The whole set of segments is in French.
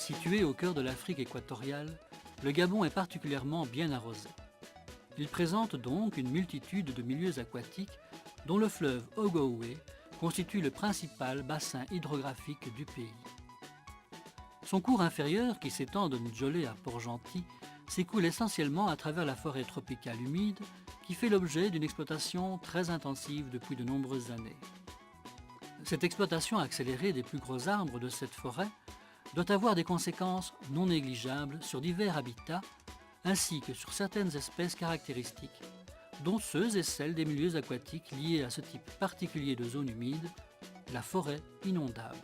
Situé au cœur de l'Afrique équatoriale, le Gabon est particulièrement bien arrosé. Il présente donc une multitude de milieux aquatiques dont le fleuve Ogooué constitue le principal bassin hydrographique du pays. Son cours inférieur, qui s'étend de Ndjolé à Port-Gentil, s'écoule essentiellement à travers la forêt tropicale humide qui fait l'objet d'une exploitation très intensive depuis de nombreuses années. Cette exploitation accélérée des plus gros arbres de cette forêt doit avoir des conséquences non négligeables sur divers habitats ainsi que sur certaines espèces caractéristiques, dont ceux et celles des milieux aquatiques liés à ce type particulier de zone humide, la forêt inondable.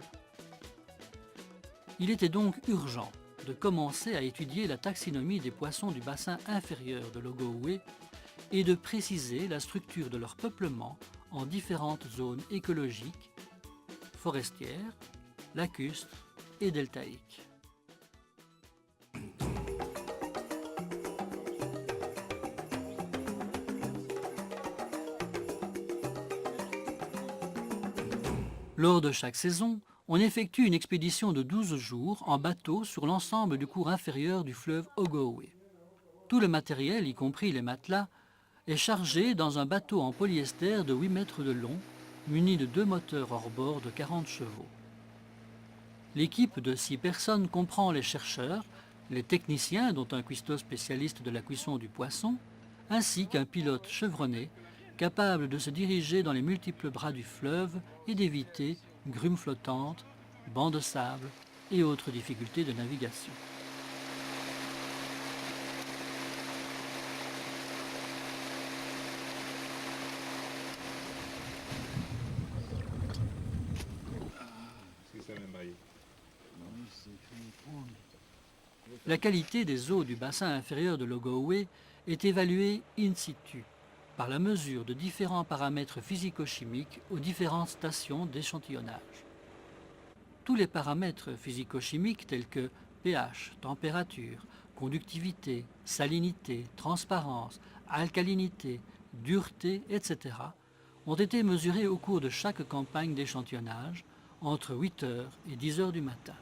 Il était donc urgent de commencer à étudier la taxinomie des poissons du bassin inférieur de l'Ogooué et de préciser la structure de leur peuplement en différentes zones écologiques, forestières, lacustres et deltaïques. Lors de chaque saison, on effectue une expédition de 12 jours en bateau sur l'ensemble du cours inférieur du fleuve Ogooué. Tout le matériel, y compris les matelas, est chargé dans un bateau en polyester de 8 mètres de long, muni de 2 moteurs hors-bord de 40 chevaux. L'équipe de 6 personnes comprend les chercheurs, les techniciens, dont un cuistot spécialiste de la cuisson du poisson, ainsi qu'un pilote chevronné, capable de se diriger dans les multiples bras du fleuve et d'éviter grumes flottantes, bancs de sable et autres difficultés de navigation. La qualité des eaux du bassin inférieur de l'Ogooué est évaluée in situ, par la mesure de différents paramètres physico-chimiques aux différentes stations d'échantillonnage. Tous les paramètres physico-chimiques tels que pH, température, conductivité, salinité, transparence, alcalinité, dureté, etc. ont été mesurés au cours de chaque campagne d'échantillonnage entre 8 h et 10 h du matin.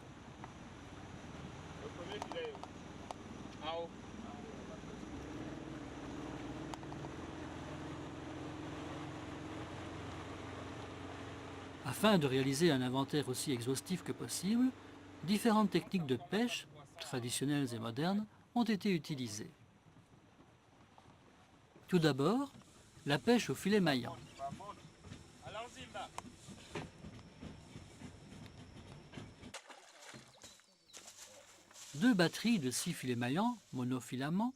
Afin de réaliser un inventaire aussi exhaustif que possible, différentes techniques de pêche, traditionnelles et modernes, ont été utilisées. Tout d'abord, la pêche au filet maillant. Deux batteries de 6 filets maillants, monofilaments,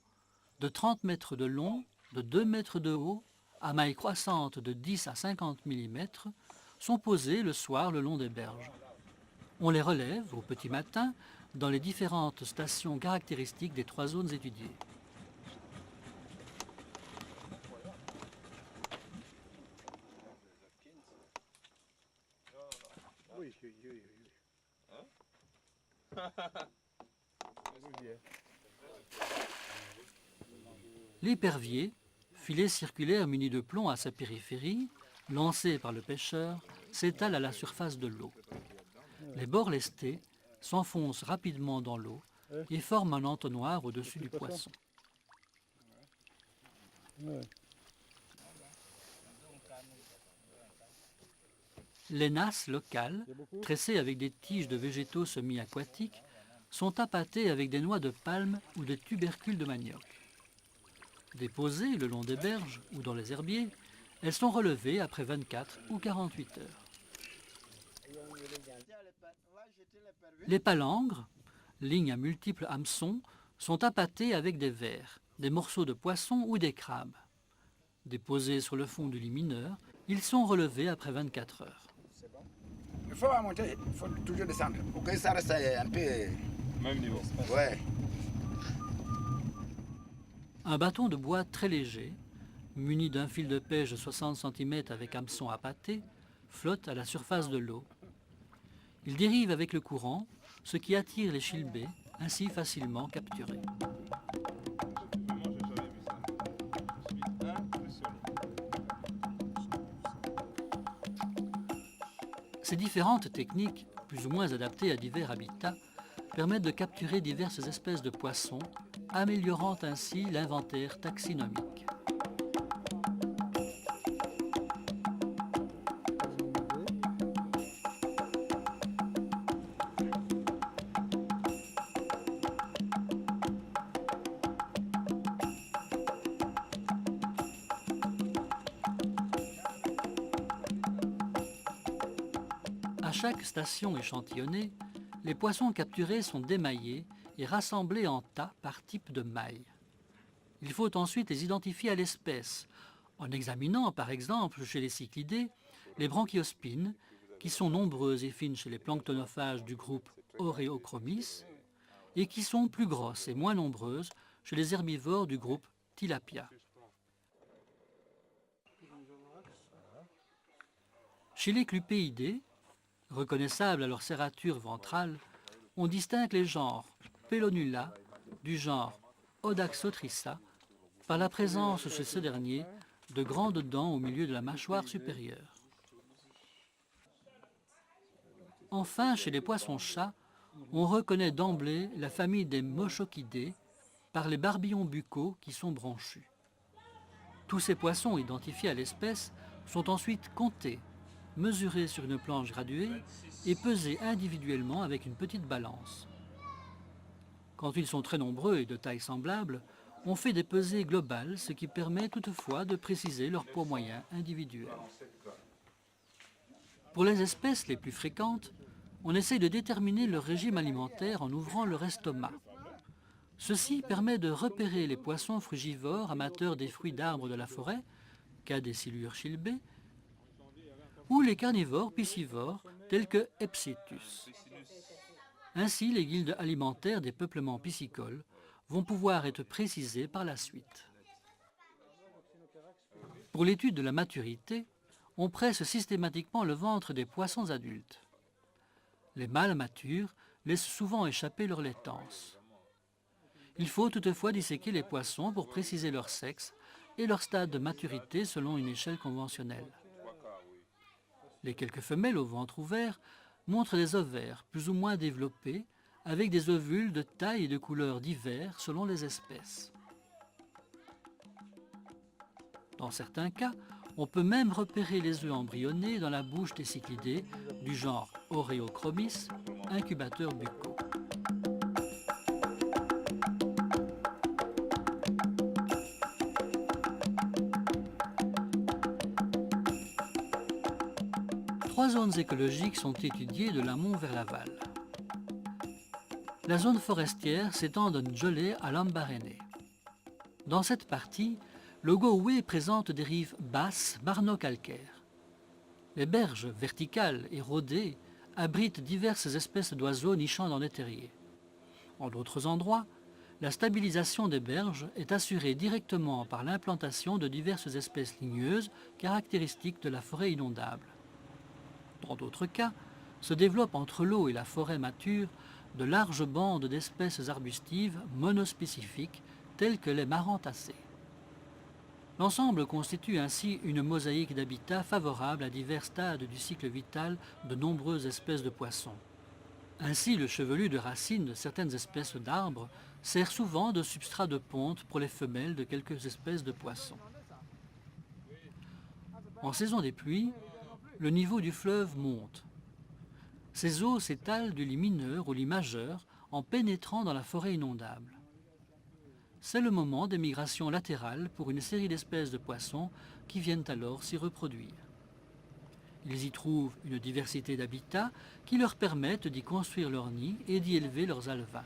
de 30 mètres de long, de 2 mètres de haut, à mailles croissantes de 10 à 50 mm, sont posées le soir le long des berges. On les relève au petit matin dans les différentes stations caractéristiques des 3 zones étudiées. L'épervier, filet circulaire muni de plomb à sa périphérie, lancé par le pêcheur, s'étale à la surface de l'eau. Les bords lestés s'enfoncent rapidement dans l'eau et forment un entonnoir au-dessus du poisson. Les nasses locales, tressées avec des tiges de végétaux semi-aquatiques, sont appâtées avec des noix de palme ou des tubercules de manioc. Déposées le long des berges ou dans les herbiers, elles sont relevées après 24 ou 48 heures. Les palangres, lignes à multiples hameçons, sont appâtées avec des vers, des morceaux de poisson ou des crabes. Déposés sur le fond du lit mineur, ils sont relevés après 24 heures. Il faut monter, il faut toujours descendre pour que ça reste un peu... Même niveau. Ouais. Un bâton de bois très léger, muni d'un fil de pêche de 60 cm avec hameçon appâté, flotte à la surface de l'eau. Il dérive avec le courant, ce qui attire les chilbés, ainsi facilement capturés. Ces différentes techniques, plus ou moins adaptées à divers habitats, permettent de capturer diverses espèces de poissons, améliorant ainsi l'inventaire taxinomique. À chaque station échantillonnée, les poissons capturés sont démaillés et rassemblés en tas par type de maille. Il faut ensuite les identifier à l'espèce, en examinant par exemple chez les cyclidés les branchiospines, qui sont nombreuses et fines chez les planctonophages du groupe Oreochromis, et qui sont plus grosses et moins nombreuses chez les herbivores du groupe Tilapia. Chez les clupéidés, reconnaissables à leur serrature ventrale, on distingue les genres Pelonula du genre Odaxotrissa par la présence chez ce dernier de grandes dents au milieu de la mâchoire supérieure. Enfin, chez les poissons-chats, on reconnaît d'emblée la famille des Mochochidés par les barbillons buccaux qui sont branchus. Tous ces poissons identifiés à l'espèce sont ensuite comptés, mesurés sur une planche graduée et pesés individuellement avec une petite balance. Quand ils sont très nombreux et de taille semblable, on fait des pesées globales, ce qui permet toutefois de préciser leur poids moyen individuel. Pour les espèces les plus fréquentes, on essaye de déterminer leur régime alimentaire en ouvrant leur estomac. Ceci permet de repérer les poissons frugivores amateurs des fruits d'arbres de la forêt, Cadécilure chilbé, ou les carnivores piscivores tels que Epsitus. Ainsi, les guildes alimentaires des peuplements piscicoles vont pouvoir être précisées par la suite. Pour l'étude de la maturité, on presse systématiquement le ventre des poissons adultes. Les mâles matures laissent souvent échapper leur laitance. Il faut toutefois disséquer les poissons pour préciser leur sexe et leur stade de maturité selon une échelle conventionnelle. Les quelques femelles au ventre ouvert montrent des ovaires plus ou moins développés avec des ovules de taille et de couleur divers selon les espèces. Dans certains cas, on peut même repérer les œufs embryonnés dans la bouche des cyclidés du genre Oreochromis, incubateurs buccaux. Trois zones écologiques sont étudiées de l'amont vers l'aval. La zone forestière s'étend de Ndjolé à Lambaréné. Dans cette partie, l'Ogooué présente des rives basses marno-calcaires. Les berges verticales et rodées abritent diverses espèces d'oiseaux nichant dans les terriers. En d'autres endroits, la stabilisation des berges est assurée directement par l'implantation de diverses espèces ligneuses caractéristiques de la forêt inondable. Dans d'autres cas, se développent entre l'eau et la forêt mature de larges bandes d'espèces arbustives monospécifiques telles que les marantacées. L'ensemble constitue ainsi une mosaïque d'habitats favorable à divers stades du cycle vital de nombreuses espèces de poissons. Ainsi, le chevelu de racines de certaines espèces d'arbres sert souvent de substrat de ponte pour les femelles de quelques espèces de poissons. En saison des pluies, le niveau du fleuve monte. Ces eaux s'étalent du lit mineur au lit majeur en pénétrant dans la forêt inondable. C'est le moment des migrations latérales pour une série d'espèces de poissons qui viennent alors s'y reproduire. Ils y trouvent une diversité d'habitats qui leur permettent d'y construire leurs nids et d'y élever leurs alevins.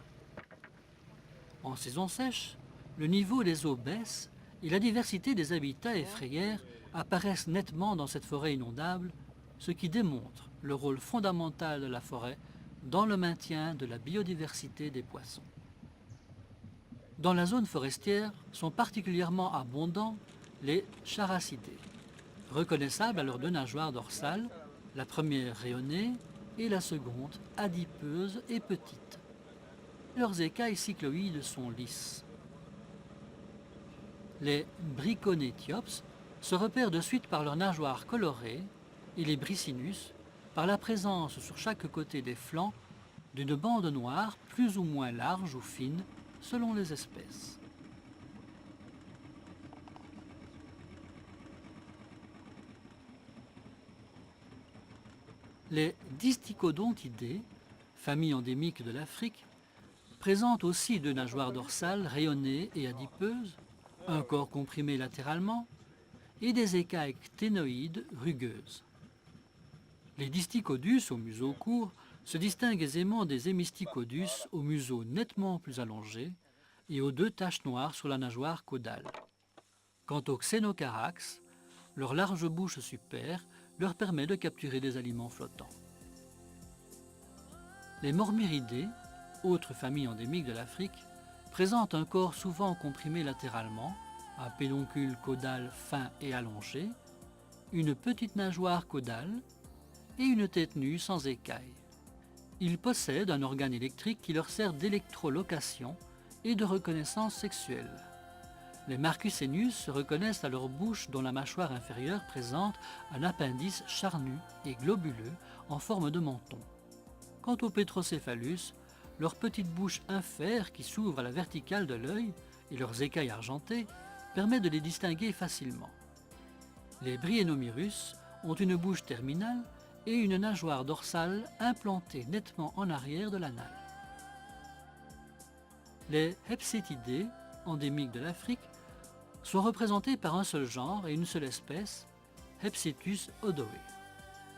En saison sèche, le niveau des eaux baisse et la diversité des habitats et frayères apparaissent nettement dans cette forêt inondable, ce qui démontre le rôle fondamental de la forêt dans le maintien de la biodiversité des poissons. Dans la zone forestière sont particulièrement abondants les characidés, reconnaissables à leurs deux nageoires dorsales, la première rayonnée et la seconde adipeuse et petite. Leurs écailles cycloïdes sont lisses. Les Briconetiops se repèrent de suite par leurs nageoires colorées et les Bricinus par la présence sur chaque côté des flancs d'une bande noire plus ou moins large ou fine selon les espèces. Les Distichodontidés, famille endémique de l'Afrique, présentent aussi deux nageoires dorsales rayonnées et adipeuses, un corps comprimé latéralement et des écailles cténoïdes rugueuses. Les Disticodus au museau court se distinguent aisément des Hémisticodus au museau nettement plus allongé et aux deux taches noires sur la nageoire caudale. Quant aux Xenocarax, leur large bouche supère leur permet de capturer des aliments flottants. Les Mormyridés, autre famille endémique de l'Afrique, présentent un corps souvent comprimé latéralement, un pédoncule caudal fin et allongé, une petite nageoire caudale et une tête nue sans écailles. Ils possèdent un organe électrique qui leur sert d'électrolocation et de reconnaissance sexuelle. Les Marcusenius se reconnaissent à leur bouche dont la mâchoire inférieure présente un appendice charnu et globuleux en forme de menton. Quant aux Petrocephalus, leur petite bouche infère qui s'ouvre à la verticale de l'œil et leurs écailles argentées permettent de les distinguer facilement. Les Bryennomyrus ont une bouche terminale et une nageoire dorsale implantée nettement en arrière de l'anal. Les Hepsetidés, endémiques de l'Afrique, sont représentés par un seul genre et une seule espèce, Hepsetus odoe.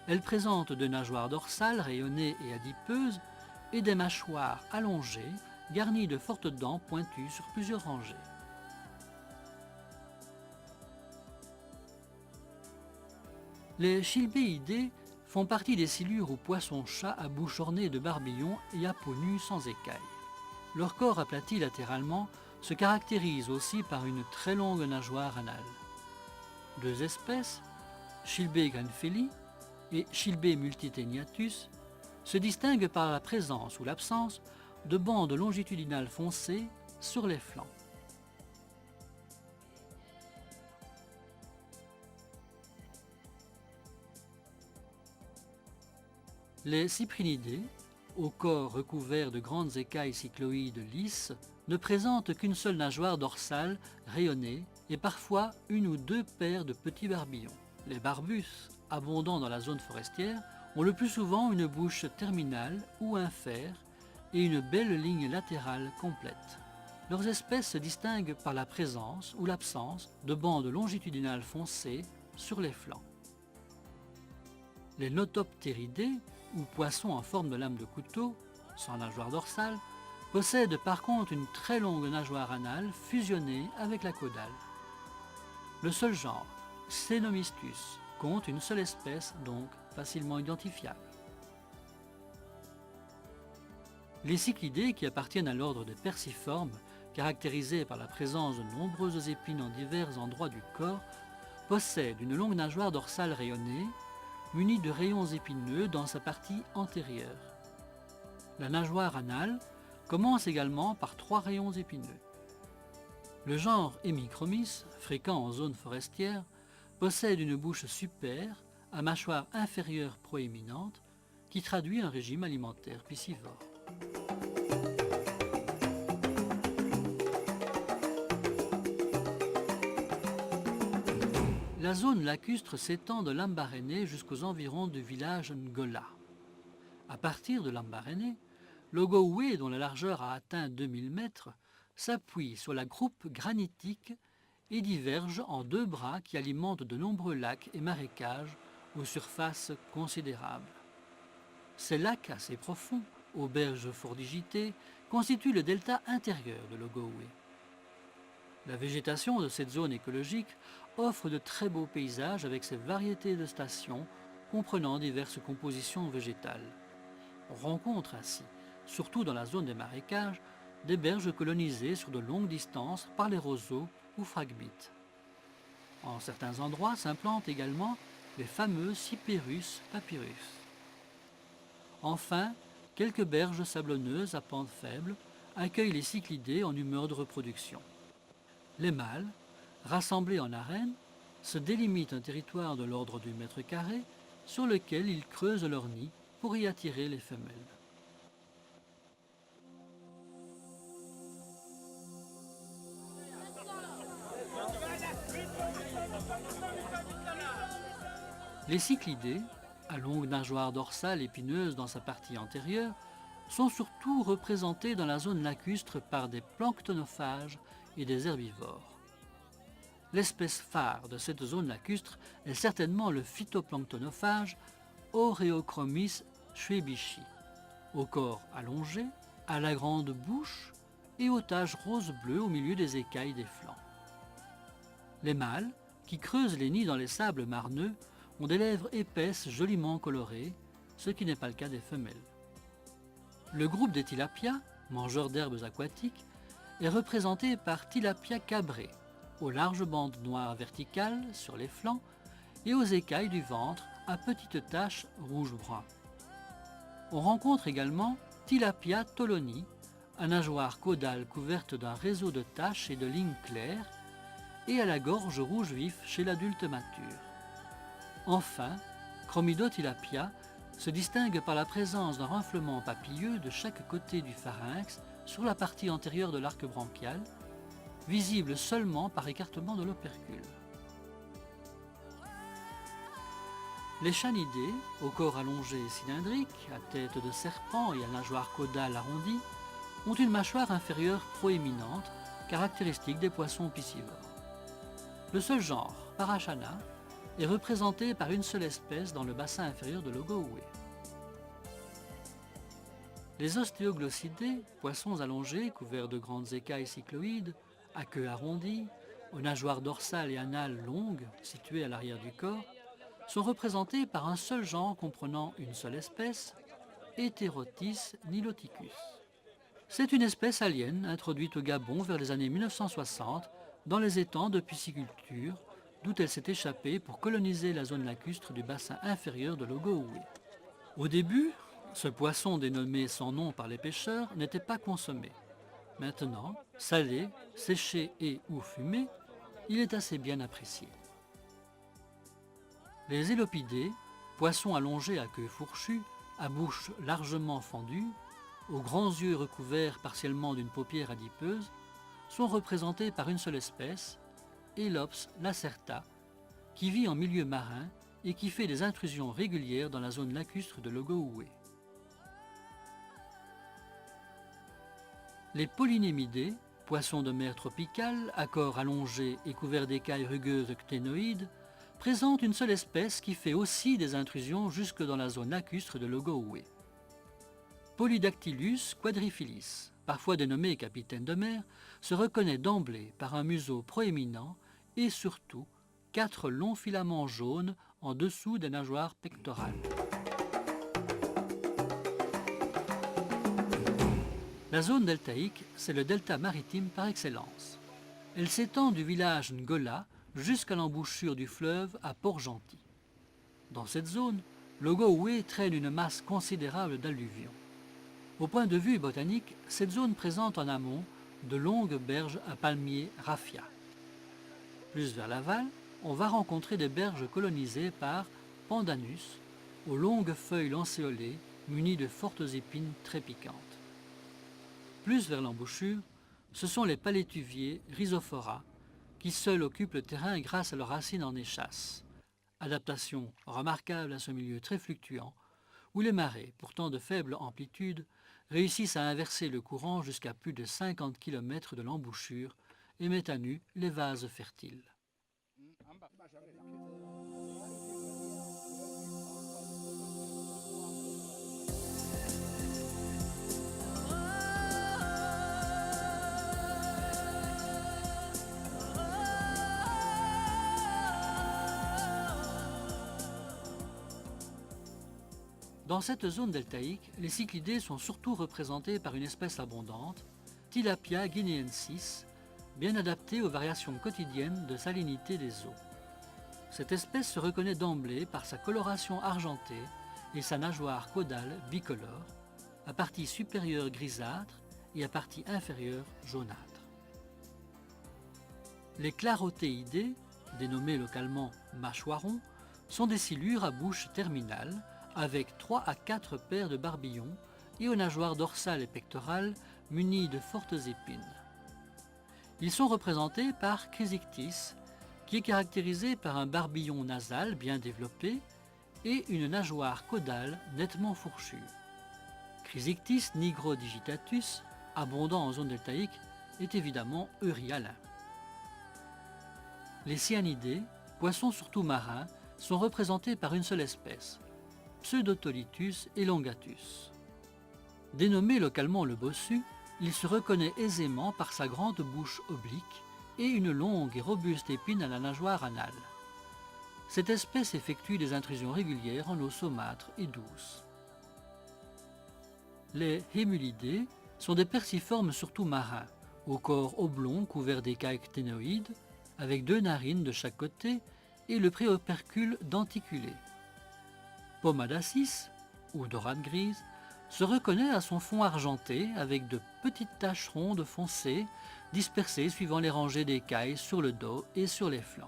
Elles présentent deux nageoires dorsales rayonnées et adipeuses et des mâchoires allongées garnies de fortes dents pointues sur plusieurs rangées. Les Chilbéidés font partie des silures ou poissons-chats à bouche ornée de barbillons et à peau nue sans écailles. Leur corps aplati latéralement se caractérise aussi par une très longue nageoire anale. Deux espèces, Chilbe grenfeli et Chilbe multiteniatus, se distinguent par la présence ou l'absence de bandes longitudinales foncées sur les flancs. Les cyprinidés, au corps recouvert de grandes écailles cycloïdes lisses, ne présentent qu'une seule nageoire dorsale rayonnée et parfois une ou deux paires de petits barbillons. Les barbus, abondants dans la zone forestière, ont le plus souvent une bouche terminale ou infère et une belle ligne latérale complète. Leurs espèces se distinguent par la présence ou l'absence de bandes longitudinales foncées sur les flancs. Les notoptéridés, ou poissons en forme de lame de couteau, sans nageoire dorsale, possèdent par contre une très longue nageoire anale fusionnée avec la caudale. Le seul genre, Xenomystus, compte une seule espèce, donc facilement identifiable. Les cyclidés, qui appartiennent à l'ordre des perciformes, caractérisés par la présence de nombreuses épines en divers endroits du corps, possèdent une longue nageoire dorsale rayonnée, munie de rayons épineux dans sa partie antérieure. La nageoire anale commence également par 3 rayons épineux. Le genre Hemichromys, fréquent en zone forestière, possède une bouche supère à mâchoire inférieure proéminente qui traduit un régime alimentaire piscivore. La zone lacustre s'étend de Lambaréné jusqu'aux environs du village Ngola. À partir de Lambaréné, l'Ogooué, dont la largeur a atteint 2000 mètres, s'appuie sur la groupe granitique et diverge en 2 bras qui alimentent de nombreux lacs et marécages aux surfaces considérables. Ces lacs assez profonds, aux berges fordigitées, constituent le delta intérieur de l'Ogooué. La végétation de cette zone écologique offre de très beaux paysages avec ses variétés de stations comprenant diverses compositions végétales. On rencontre ainsi, surtout dans la zone des marécages, des berges colonisées sur de longues distances par les roseaux ou phragmites. En certains endroits s'implantent également les fameux Cyperus papyrus. Enfin, quelques berges sablonneuses à pente faible accueillent les cyclidés en humeur de reproduction. Les mâles, rassemblés en arène, se délimitent un territoire de l'ordre du mètre carré sur lequel ils creusent leur nid pour y attirer les femelles. Les cyclidés, à longue nageoire dorsale épineuse dans sa partie antérieure, sont surtout représentés dans la zone lacustre par des planctonophages et des herbivores. L'espèce phare de cette zone lacustre est certainement le phytoplanctonophage Oreochromis schwebishi, au corps allongé, à la grande bouche et aux taches rose-bleu au milieu des écailles des flancs. Les mâles, qui creusent les nids dans les sables marneux, ont des lèvres épaisses joliment colorées, ce qui n'est pas le cas des femelles. Le groupe des tilapias, mangeurs d'herbes aquatiques, est représenté par Tilapia cabré, aux larges bandes noires verticales sur les flancs et aux écailles du ventre à petites taches rouge-brun. On rencontre également Tilapia toloni, à nageoire caudale couverte d'un réseau de taches et de lignes claires, et à la gorge rouge vif chez l'adulte mature. Enfin, Chromidotilapia se distingue par la présence d'un renflement papilleux de chaque côté du pharynx sur la partie antérieure de l'arc branchial, visible seulement par écartement de l'opercule. Les chanidés, au corps allongé et cylindrique, à tête de serpent et à nageoire caudale arrondie, ont une mâchoire inférieure proéminente, caractéristique des poissons piscivores. Le seul genre, Parachana, est représenté par une seule espèce dans le bassin inférieur de l'Ogooué. Les ostéoglossidés, poissons allongés couverts de grandes écailles cycloïdes, à queue arrondie, aux nageoires dorsales et anales longues situées à l'arrière du corps, sont représentés par un seul genre comprenant une seule espèce, Heterotis niloticus. C'est une espèce alien introduite au Gabon vers les années 1960 dans les étangs de pisciculture, d'où elle s'est échappée pour coloniser la zone lacustre du bassin inférieur de l'Ogooué. Au début, ce poisson dénommé sans nom par les pêcheurs n'était pas consommé. Maintenant, salé, séché et ou fumé, il est assez bien apprécié. Les élopidés, poissons allongés à queue fourchue, à bouche largement fendue, aux grands yeux recouverts partiellement d'une paupière adipeuse, sont représentés par une seule espèce, Elops lacerta, qui vit en milieu marin et qui fait des intrusions régulières dans la zone lacustre de l'Ogooué. Les polynémidés, poissons de mer tropicale, à corps allongé et couverts d'écailles rugueuses cténoïdes, présentent une seule espèce qui fait aussi des intrusions jusque dans la zone lacustre de l'Ogooué. Polydactylus quadrifilis, parfois dénommé capitaine de mer, se reconnaît d'emblée par un museau proéminent et surtout 4 longs filaments jaunes en dessous des nageoires pectorales. La zone deltaïque, c'est le delta maritime par excellence. Elle s'étend du village Ngola jusqu'à l'embouchure du fleuve à Port-Gentil. Dans cette zone, l'Ogooué traîne une masse considérable d'alluvions. Au point de vue botanique, cette zone présente en amont de longues berges à palmiers raffia. Plus vers l'aval, on va rencontrer des berges colonisées par Pandanus, aux longues feuilles lancéolées munies de fortes épines très piquantes. Plus vers l'embouchure, ce sont les palétuviers Rhizophora, qui seuls occupent le terrain grâce à leurs racines en échasse. Adaptation remarquable à ce milieu très fluctuant, où les marées, pourtant de faible amplitude, réussissent à inverser le courant jusqu'à plus de 50 km de l'embouchure et mettent à nu les vases fertiles. Dans cette zone deltaïque, les cyclidés sont surtout représentés par une espèce abondante, Tilapia guinéensis, bien adaptée aux variations quotidiennes de salinité des eaux. Cette espèce se reconnaît d'emblée par sa coloration argentée et sa nageoire caudale bicolore, à partie supérieure grisâtre et à partie inférieure jaunâtre. Les clarotéidés, dénommés localement mâchoirons, sont des silures à bouche terminale, avec 3 à 4 paires de barbillons et aux nageoires dorsales et pectorales munies de fortes épines. Ils sont représentés par Chrysictis, qui est caractérisé par un barbillon nasal bien développé et une nageoire caudale nettement fourchue. Chrysictis nigrodigitatus, abondant en zone deltaïque, est évidemment euryalin. Les cyanidés, poissons surtout marins, sont représentés par une seule espèce, Pseudotolitus elongatus. Dénommé localement le bossu, il se reconnaît aisément par sa grande bouche oblique et une longue et robuste épine à la nageoire anale. Cette espèce effectue des intrusions régulières en eau saumâtre et douce. Les hémulidés sont des perciformes surtout marins, au corps oblong couvert d'écailles cténoïdes, avec 2 narines de chaque côté et le préopercule denticulé. Pomadacis, ou dorade grise, se reconnaît à son fond argenté avec de petites taches rondes foncées dispersées suivant les rangées d'écailles sur le dos et sur les flancs.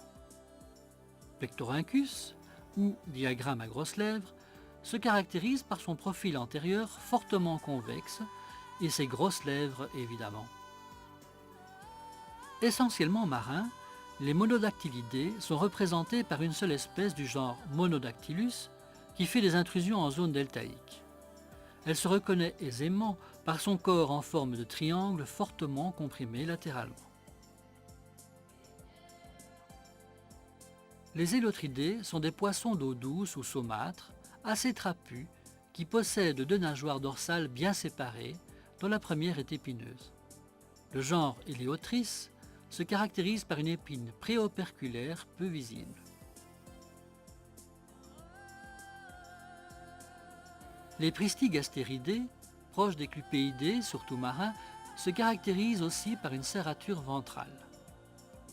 Pectorhynchus, ou diagramme à grosses lèvres, se caractérise par son profil antérieur fortement convexe et ses grosses lèvres évidemment. Essentiellement marins, les monodactylidés sont représentés par une seule espèce du genre Monodactylus qui fait des intrusions en zone deltaïque. Elle se reconnaît aisément par son corps en forme de triangle fortement comprimé latéralement. Les élotridés sont des poissons d'eau douce ou saumâtre, assez trapus, qui possèdent 2 nageoires dorsales bien séparées, dont la première est épineuse. Le genre Eleotris se caractérise par une épine préoperculaire peu visible. Les Pristigastéridés, proches des clupéidés, surtout marins, se caractérisent aussi par une serrature ventrale.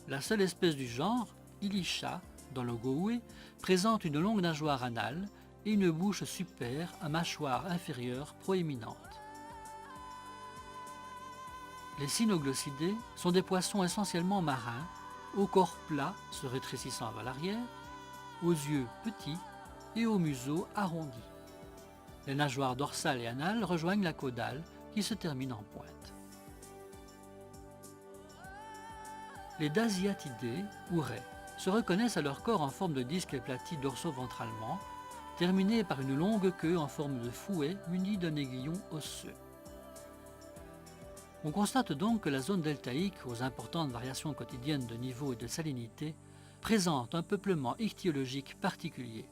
La seule espèce du genre, Ilisha, dans l'Ogooué, présente une longue nageoire anale et une bouche supère à mâchoire inférieure proéminente. Les Cynoglossidae sont des poissons essentiellement marins, au corps plat se rétrécissant vers l'arrière, aux yeux petits et au museau arrondi. Les nageoires dorsales et anales rejoignent la caudale qui se termine en pointe. Les Dasiatidés, ou raies, se reconnaissent à leur corps en forme de disque aplati dorso-ventralement, terminé par une longue queue en forme de fouet munie d'un aiguillon osseux. On constate donc que la zone deltaïque, aux importantes variations quotidiennes de niveau et de salinité, présente un peuplement ichthyologique particulier.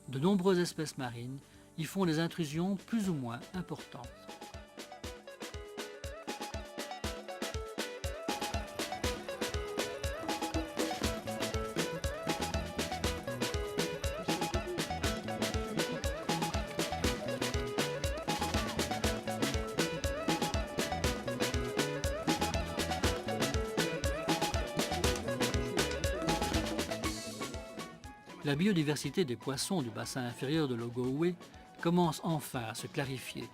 De nombreuses espèces marines y font des intrusions plus ou moins importantes. La biodiversité des poissons du bassin inférieur de l'Ogooué commence enfin à se clarifier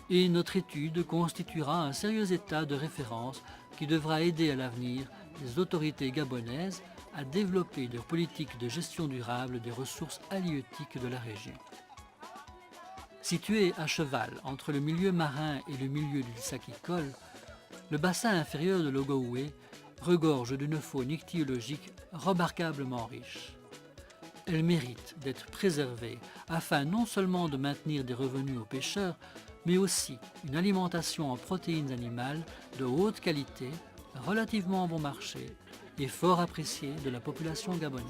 et notre étude constituera un sérieux état de référence qui devra aider à l'avenir les autorités gabonaises à développer leur politique de gestion durable des ressources halieutiques de la région. Situé à cheval entre le milieu marin et le milieu du Sakikol, le bassin inférieur de l'Ogooué regorge d'une faune ichthyologique remarquablement riche. Elle mérite d'être préservée afin non seulement de maintenir des revenus aux pêcheurs, mais aussi une alimentation en protéines animales de haute qualité, relativement bon marché et fort appréciée de la population gabonaise.